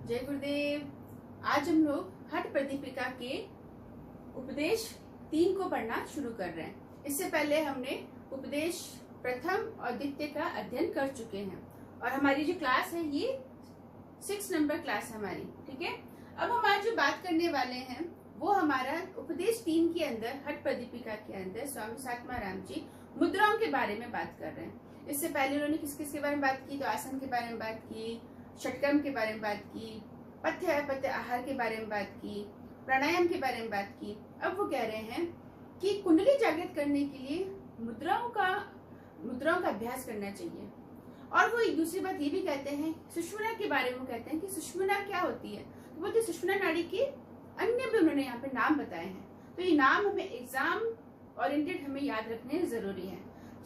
जय गुरुदेव। आज हम लोग हठ प्रदीपिका के उपदेश 3 को पढ़ना शुरू कर रहे हैं। इससे पहले हमने उपदेश प्रथम और द्वितीय का अध्ययन कर चुके हैं और हमारी जो क्लास है ये 6 नंबर क्लास है हमारी। ठीक है, अब हम आज जो बात करने वाले हैं वो हमारा उपदेश 3 के अंदर हठ प्रदीपिका के अंदर स्वामी सात्माराम जी मुद्राओं के बारे में बात कर रहे हैं। इससे पहले उन्होंने किस किस के बारे में बात की, तो आसन के बारे में बात की, षटकर्म के बारे में बात की, पथ्य अपथ्य आहार के बारे में बात की, प्राणायाम के बारे में बात की। अब वो कह रहे हैं कि कुंडली जागृत करने के लिए मुद्राओं का अभ्यास करना चाहिए। और वो एक दूसरी बात ये भी कहते हैं, सुषुम्ना के बारे में कहते हैं कि सुषुम्ना क्या होती है। तो बोलते सुषुम्ना नाड़ी के अन्य भी उन्होंने यहाँ पे नाम बताए हैं। तो ये नाम हमें एग्जाम ओरिएंटेड हमें याद रखने जरूरी है।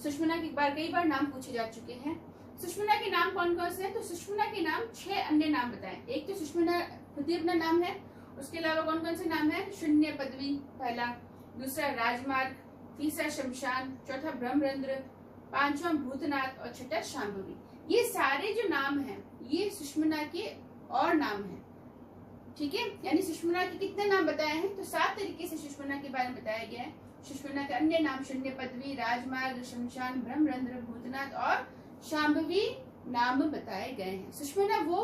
सुषुम्ना के कई बार नाम पूछे जा चुके हैं। सुषुम्ना के नाम कौन कौन से हैं? तो सुषुम्ना के नाम 6 अन्य नाम बताएं। एक तो सुषुम्ना खुद ही अपना नाम है, उसके अलावा कौन कौन से नाम है? शून्य पदवी पहला, दूसरा राजमार्ग, तीसरा शमशान, चौथा ब्रह्मरंध्र, पांचवा भूतनाथ और छठा शांभवी। ये सारे जो नाम हैं ये सुषुम्ना के और नाम हैं। ठीक है, यानी सुषुम्ना के कितने नाम बताए हैं? तो 7 तरीके से सुषुम्ना के बारे में बताया गया है। सुषुम्ना के अन्य नाम शून्य पदवी, राजमार्ग, शमशान, ब्रह्मरंध्र, भूतनाथ और शांभवी नाम बताए गए हैं। सुषुम्ना वो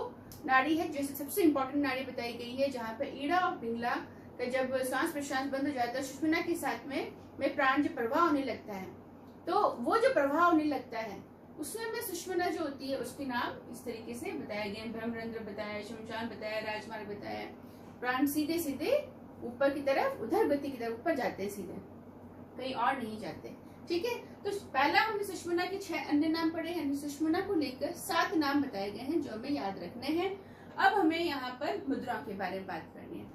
नाड़ी है जो सबसे इंपॉर्टेंट नाड़ी बताई गई है, जहाँ पे ईड़ा और पिंगला का जब सांस प्रश्वास बंद हो जाता है, सुषुम्ना के साथ में प्राण जो प्रवाह होने लगता है, तो वो जो प्रवाह होने लगता है उसमें में सुषुम्ना जो होती है उसके नाम इस तरीके से बताए गए। ब्रह्मरंध्र बताया, शमशान बताया, राजमार्ग बताया। प्राण सीधे सीधे ऊपर की तरफ, उधर गति की तरफ ऊपर जाते हैं, सीधे कहीं और नहीं जाते। ठीक है, तो पहला हमने सुषुम्ना के 6 अन्य नाम पढ़े हैं। सुषुम्ना को लेकर 7 नाम बताए गए हैं जो हमें याद रखने हैं। अब हमें यहाँ पर मुद्राओं के बारे में बात करनी है।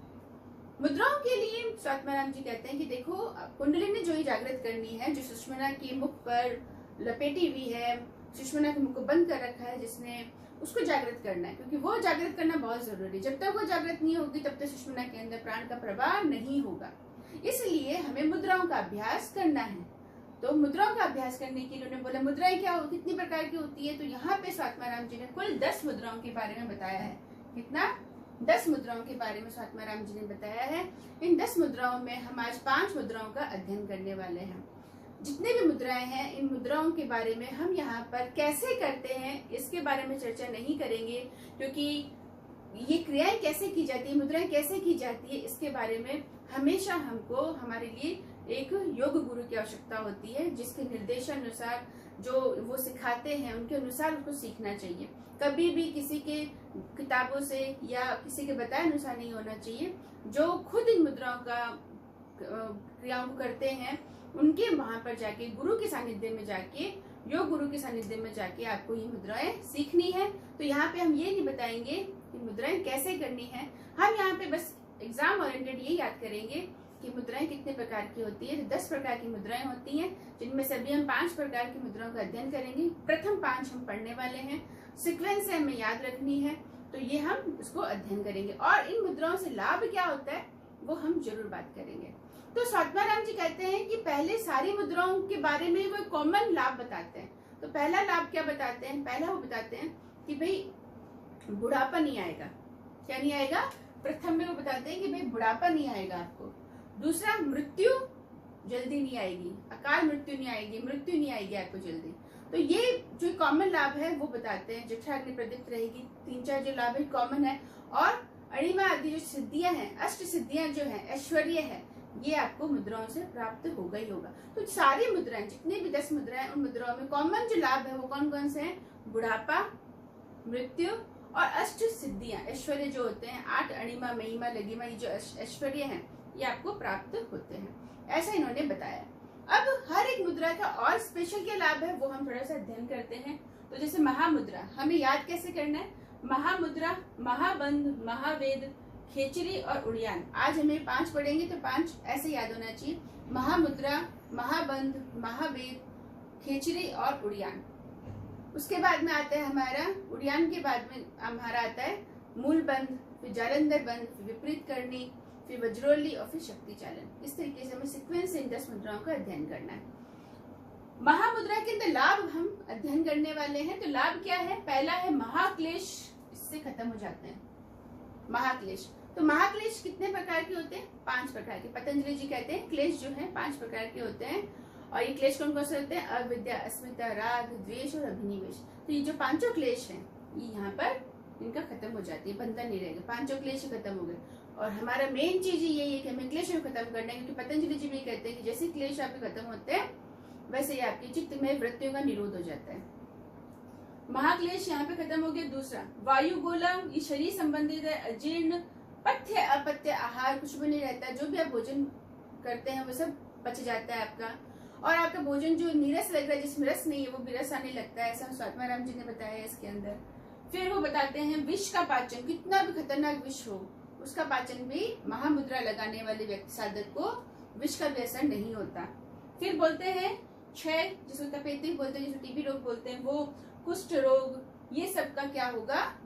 मुद्राओं के लिए सात्माराम जी कहते हैं कि देखो, कुंडली ने जो ही जागृत करनी है, जो सुषुम्ना के मुख पर लपेटी हुई है, सुषुम्ना के मुख को बंद कर रखा है जिसने, उसको जागृत करना है, क्योंकि वो जागृत करना बहुत जरूरी है। जब तक वो जागृत नहीं होगी तब तक सुषुम्ना के अंदर प्राण का प्रवाह नहीं होगा। इसलिए हमें मुद्राओं का अभ्यास करना है। तो मुद्राओं का अभ्यास करने के लिए उन्होंने बोला मुद्राएं क्या हो, कितनी प्रकार की होती है। तो यहाँ पे सात्माराम जी ने कुल 10 मुद्राओं के बारे में बताया है। कितना? 10 मुद्राओं के बारे में सात्माराम जी ने बताया है। इन 10 मुद्राओं में हम आज 5 मुद्राओं का अध्ययन करने वाले हैं। जितने भी मुद्राएं हैं, इन मुद्राओं के बारे में हम यहाँ पर कैसे करते हैं इसके बारे में चर्चा नहीं करेंगे, क्योंकि ये क्रियाएं कैसे की जाती है, मुद्राएं कैसे की जाती है, इसके बारे में हमेशा हमको हमारे लिए एक योग गुरु की आवश्यकता होती है, जिसके निर्देशानुसार जो वो सिखाते हैं उनके अनुसार उसको सीखना चाहिए। कभी भी किसी के किताबों से या किसी के बताए अनुसार नहीं होना चाहिए। जो खुद इन मुद्राओं का क्रियाओं को करते हैं उनके वहां पर जाके, गुरु के सानिध्य में जाके, योग गुरु के सानिध्य में जाके आपको ये मुद्राएं सीखनी है। तो यहाँ पे हम ये नहीं बताएंगे कि मुद्राएं कैसे करनी है, हम यहाँ पे बस एग्जाम ओरिएंटेड ये याद करेंगे कि मुद्राएं कितने प्रकार की होती है। 10 प्रकार की मुद्राएं होती हैं, जिनमें से अभी हम 5 प्रकार की मुद्राओं का अध्ययन करेंगे। प्रथम 5 हम पढ़ने वाले हैं, सीक्वेंस से हमें याद रखनी है, तो ये हम उसको अध्ययन करेंगे। और इन मुद्राओं से लाभ क्या होता है वो हम जरूर बात करेंगे। तो सात्माराम जी कहते हैं कि पहले सारी मुद्राओं के बारे में वो कॉमन लाभ बताते हैं। तो पहला लाभ क्या बताते हैं? पहला वो बताते हैं कि भाई बुढ़ापा नहीं आएगा। क्या नहीं आएगा? प्रथम में वो बताते हैं कि भाई बुढ़ापा नहीं आएगा आपको। दूसरा, मृत्यु जल्दी नहीं आएगी, अकाल मृत्यु नहीं आएगी, मृत्यु नहीं आएगी आपको जल्दी। तो ये जो कॉमन लाभ है वो बताते हैं। जठराग्नि प्रदीप्त रहेगी। 3-4 जो लाभ है कॉमन है। और अणिमा आदि जो सिद्धियां हैं, अष्ट सिद्धियां जो है, ऐश्वर्य है, ये आपको मुद्राओं से प्राप्त होगा ही होगा। तो सारी मुद्राएं, जितने भी 10 मुद्राएं, उन मुद्राओं में कॉमन जो लाभ है वो कौन कौन से हैं? बुढ़ापा, मृत्यु और अष्ट सिद्धियां, ऐश्वर्य जो होते हैं, 8 अणिमा, महिमा, लघिमा, ये जो ऐश्वर्य हैं ये आपको प्राप्त होते हैं। ऐसा इन्होंने बताया। अब हर एक मुद्रा का और स्पेशल क्या लाभ है वो हम थोड़ा सा अध्ययन करते हैं। तो जैसे महामुद्रा हमें याद कैसे करना है? महामुद्रा, महाबंध, महावेद, खेचरी और उड़ियान। आज हमें 5 पढ़ेंगे तो 5 ऐसे याद होना चाहिए। महामुद्रा, महाबंध, महावेद, खेचरी और उड़ियान। उसके बाद में आता है हमारा, उड़ियान के बाद में हमारा आता है मूल बंध, फिर जालंधर बंध, फिर विपरीत करनी, फिर वज्रोली और फिर शक्ति चालन। इस तरीके से हमें सीक्वेंस से इन 10 मुद्राओं का अध्ययन करना है। महामुद्रा के अंदर लाभ हम अध्ययन करने वाले हैं। तो लाभ क्या है? पहला है महाक्लेश, इससे खत्म हो जाते हैं। महाक्लेश। तो महाक्लेश कितने प्रकार के होते हैं? 5 प्रकार के। पतंजलि जी कहते हैं क्लेश जो है 5 प्रकार के होते हैं। और ये क्लेश कौन कौन से होते हैं? अविद्या, अस्मिता, राग, द्वेष और अभिनिवेश। तो ये जो 5 क्लेश हैं ये यहाँ पर इनका खत्म हो जाती है, बंधन नहीं रहेगा, 5 क्लेश खत्म हो गए। और हमारा मेन चीज यही है कि हमें क्लेश को खत्म करना है, क्योंकि पतंजलि जी भी कहते हैं कि जैसे क्लेश आपके खत्म होते हैं वैसे ही आपके चित्त में वृत्तियों का निरोध हो जाता है। महाक्लेश यहाँ पे खत्म हो गया। दूसरा वायु गोलम, ये शरीर संबंधित है। अजीर्ण, पथ्य अपत्य आहार, कुछ भी नहीं रहता, जो भी आप भोजन करते हैं वो सब पच जाता है आपका। और आपका भोजन जो नीरस लग रहा है, जिसमें रस नहीं है, वो भी रस आने लगता है, ऐसा स्वात्माराम जी ने बताया है इसके अंदर। फिर वो बताते हैं विष का पाचन, कितना भी खतरनाक विष हो उसका पाचन भी महामुद्रा लगाने वाले व्यक्ति साधक को विष का व्यसन नहीं होता। फिर बोलते हैं क्षय, जिसको तपेदिक बोलते हैं, जिसको टीबी रोग बोलते हैं, वो कुष्ठ रोग, ये सब का क्या होगा?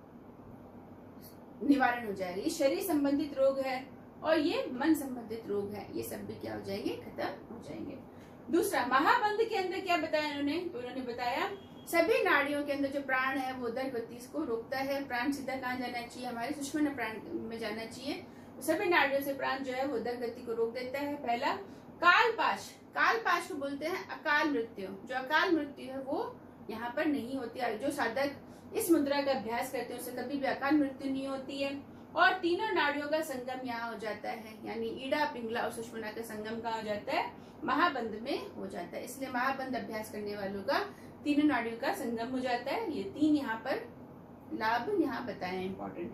निवारण हो जाएगा। ये शरीर संबंधित रोग है और ये मन संबंधित रोग है, ये सब भी क्या हो जाएंगे? खत्म हो जाएंगे। दूसरा महाबंध के अंदर क्या बताया इन्होंने? तो उन्होंने बताया सभी नाड़ियों के अंदर जो प्राण है वो उदर गति को रोकता है। प्राण सीधा कहाँ जाना चाहिए? हमारे सुषुम्ना प्राण में जाना चाहिए। सभी नाड़ियों से प्राण जो है वो उदर गति को रोक देता है। पहला कालपाश, कालपाश को बोलते हैं अकाल मृत्यु। जो अकाल मृत्यु है वो यहाँ पर नहीं होती है। जो साधक इस मुद्रा का अभ्यास करते हैं उसे कभी भी अकाल मृत्यु नहीं होती है। और तीनों नाड़ियों का संगम यहाँ हो जाता है, यानी ईड़ा, पिंगला और सुषुम्ना का संगम कहाँ हो जाता है? महाबंध में हो जाता है। इसलिए महाबंध अभ्यास करने वालों का तीनों नाड़ियों का संगम हो जाता है। ये 3 यहाँ पर लाभ यहाँ बताए हैं इम्पोर्टेंट।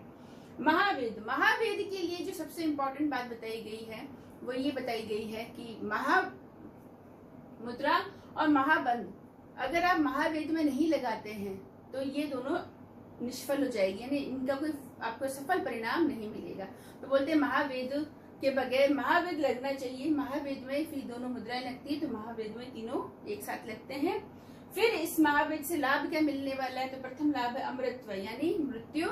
महावेद, महावेद के लिए जो सबसे इम्पोर्टेंट बात बताई गई है वो ये बताई गई है कि महामुद्रा और महाबंध अगर आप महावेद में नहीं लगाते हैं तो ये दोनों निष्फल हो जाएगी, यानी इनका कोई आपको सफल परिणाम नहीं मिलेगा। तो बोलते हैं महावेद के बगैर महावेद लगना चाहिए। महावेद में फिर दोनों मुद्राएं लगती है, तो महावेद में तीनों एक साथ लगते हैं। फिर इस महावेद से लाभ क्या मिलने वाला है? तो प्रथम लाभ है अमृतत्व, यानी मृत्यु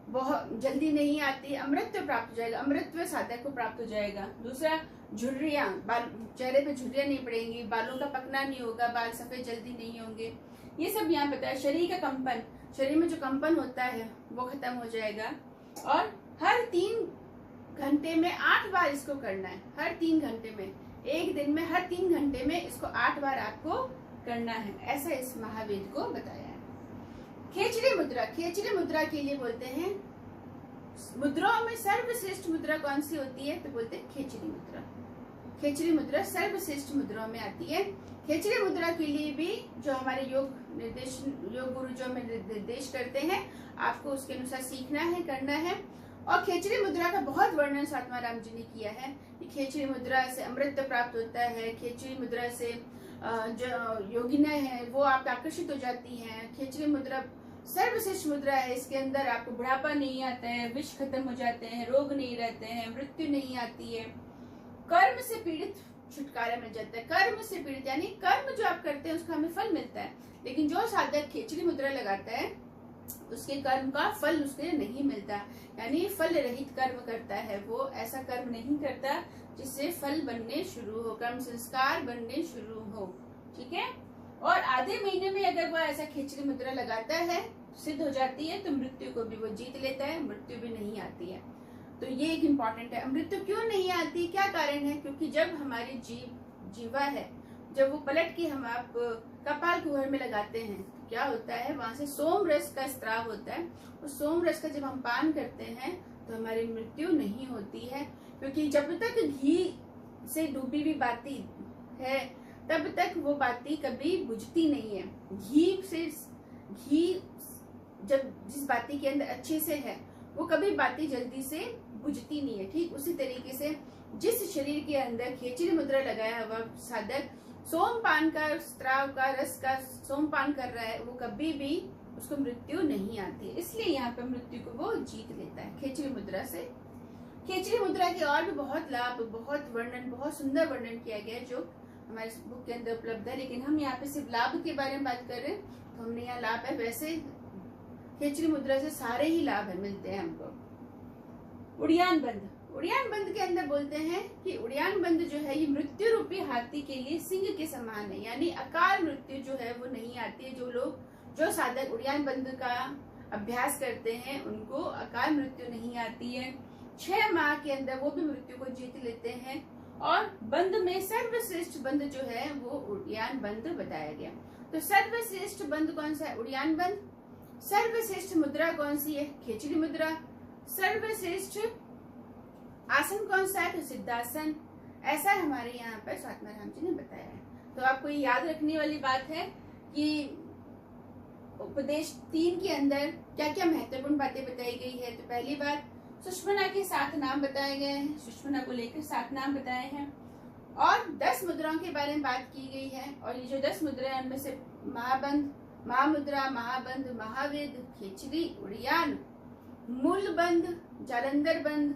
बहुत जल्दी नहीं आती, अमृतत्व प्राप्त हो जाएगा, अमृतत्व साधक को प्राप्त हो जाएगा। दूसरा झुर्रियां, बाल चेहरे पे झुर्रियां नहीं पड़ेंगी, बालों का पकना नहीं होगा, बाल सफेद जल्दी नहीं होंगे, ये सब यहाँ बताया। शरीर का कंपन, शरीर में जो कंपन होता है वो खत्म हो जाएगा। और हर 3 घंटे में 8 बार इसको करना है। हर 3 घंटे में, एक दिन में हर 3 घंटे में इसको 8 बार आपको करना है, ऐसा इस महावेद को बताया है। खेचरी मुद्रा, खेचरी मुद्रा के लिए बोलते हैं मुद्राओं में सर्वश्रेष्ठ मुद्रा कौन सी होती है? तो बोलते हैं खेचरी मुद्रा। खेचरी मुद्रा सर्वश्रेष्ठ मुद्राओं में आती है। खेचरी मुद्रा के लिए भी जो हमारे योग गुरु जो हमें निर्देश करते हैं, आपको उसके अनुसार सीखना है, करना है। और खेचरी मुद्रा का बहुत वर्णन स्वात्माराम जी ने किया है कि खेचरी मुद्रा से अमृत प्राप्त होता है, खेचरी मुद्रा से जो योगिना है वो आप आकर्षित हो जाती हैं। खेचरी मुद्रा सर्वश्रेष्ठ मुद्रा है, इसके अंदर आपको बुढ़ापा नहीं आता है, विष खत्म हो जाते हैं, रोग नहीं रहते हैं, मृत्यु नहीं आती है, कर्म से पीड़ित छुटकारा मिल जाता है। कर्म से पीड़ित यानी कर्म जो आप करते हैं उसका हमें फल मिलता है, लेकिन जो साधक खेचरी मुद्रा लगाता है उसके कर्म का फल उसके नहीं मिलता, यानी फल रहित कर्म करता है, वो ऐसा कर्म नहीं करता जिससे फल बनने शुरू हो, कर्म संस्कार बनने शुरू हो। ठीक है। और आधे महीने में अगर वो ऐसा खेचरी मुद्रा लगाता है, सिद्ध हो जाती है, तो मृत्यु को भी वो जीत लेता है, मृत्यु भी नहीं आती है। तो ये एक इम्पॉर्टेंट है। मृत्यु क्यों नहीं आती, क्या कारण है? क्योंकि जब हमारी जीवा है, जब वो पलट के हम आप कपाल कुहर में लगाते हैं तो क्या होता है, वहां से सोम रस का स्त्राव होता है। उस सोम रस का जब हम पान करते हैं तो हमारी मृत्यु नहीं होती है, क्योंकि जब तक घी से डूबी हुई बाती है तब तक वो बाती कभी बुझती नहीं है। घी जब जिस बाती के अंदर अच्छे से है वो कभी बाती जल्दी से बुझती नहीं है। ठीक उसी तरीके से जिस शरीर के अंदर खेचरी मुद्रा लगाया हुआ साधक सोमपान का, स्त्राव का, रस का सोमपान कर रहा है, वो कभी भी उसको मृत्यु नहीं आती, इसलिए यहाँ पे मृत्यु को वो जीत लेता है खेचरी मुद्रा से। खेचरी मुद्रा के और भी बहुत लाभ, बहुत वर्णन, बहुत सुंदर वर्णन किया गया है जो हमारे बुक के अंदर उपलब्ध है, लेकिन हम यहाँ पे सिर्फ लाभ के बारे में बात कर रहे हैं, तो हमने यहाँ लाभ है। वैसे खेचरी मुद्रा से सारे ही लाभ है, मिलते हैं हमको। उड़ियान बंद, उड़ियान बंद के अंदर बोलते हैं कि उड़ियान बंद जो है ये मृत्यु रूपी हाथी के लिए सिंह के समान है, यानी अकाल मृत्यु जो है वो नहीं आती है। जो साधक उड़ियान बंद का अभ्यास करते हैं उनको अकाल मृत्यु नहीं आती है। 6 माह के अंदर वो भी मृत्यु को जीत लेते हैं। और बंध में सर्वश्रेष्ठ बंध जो है वो उड़ियान बंध बताया गया। तो सर्वश्रेष्ठ बंध कौन सा है? उड़ियान बंध। सर्वश्रेष्ठ मुद्रा कौन सी है? खेचरी मुद्रा। सर्वश्रेष्ठ आसन कौन सा है? तो सिद्धासन। ऐसा हमारे यहाँ पर स्वात्माराम जी ने बताया है। तो आपको ये याद रखने वाली बात है कि उपदेश 3 के अंदर क्या क्या महत्वपूर्ण बातें बताई गई है। तो पहली बात, सुषुम्ना के 7 नाम बताए गए हैं, सुषुम्ना को लेकर 7 नाम बताए हैं और 10 मुद्राओं के बारे में बात की गई है। और ये जो 10 मुद्राएं उनमें से महाबंध, महामुद्रा, महाबंध, महावेद, खेचरी, उड़ियान, मूल बंध, जालंधर बंध,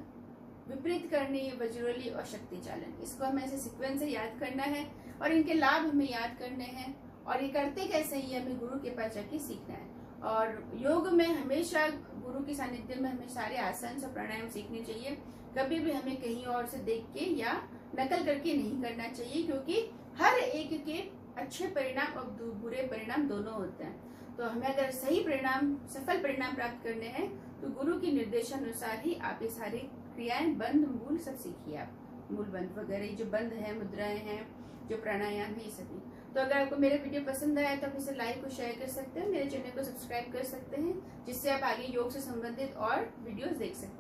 विपरीत करनी, वज्रोली और शक्ति चालन। इसको हमें ऐसे सीक्वेंस से याद करना है और इनके लाभ हमें याद करने हैं। और ये करते कैसे, ये हमें गुरु के पास जाके सीखना है। और योग में हमेशा गुरु के सानिध्य में हमें सारे आसन और प्राणायाम सीखने चाहिए। कभी भी हमें कहीं और से देख के या नकल करके नहीं करना चाहिए, क्योंकि हर एक के अच्छे परिणाम और बुरे परिणाम दोनों होते हैं। तो हमें अगर सही परिणाम, सफल परिणाम प्राप्त करने हैं तो गुरु के निर्देशानुसार ही आप ये सारी क्रियाएं, बंध, मूल सब सीखिए। आप मूल बंध वगैरह जो बंध है, मुद्राएं हैं, जो प्राणायाम है, ये सभी। तो अगर आपको मेरा वीडियो पसंद आया तो आप इसे लाइक और शेयर कर सकते हैं, मेरे चैनल को सब्सक्राइब कर सकते हैं, जिससे आप आगे योग से संबंधित और वीडियोस देख सकते हैं।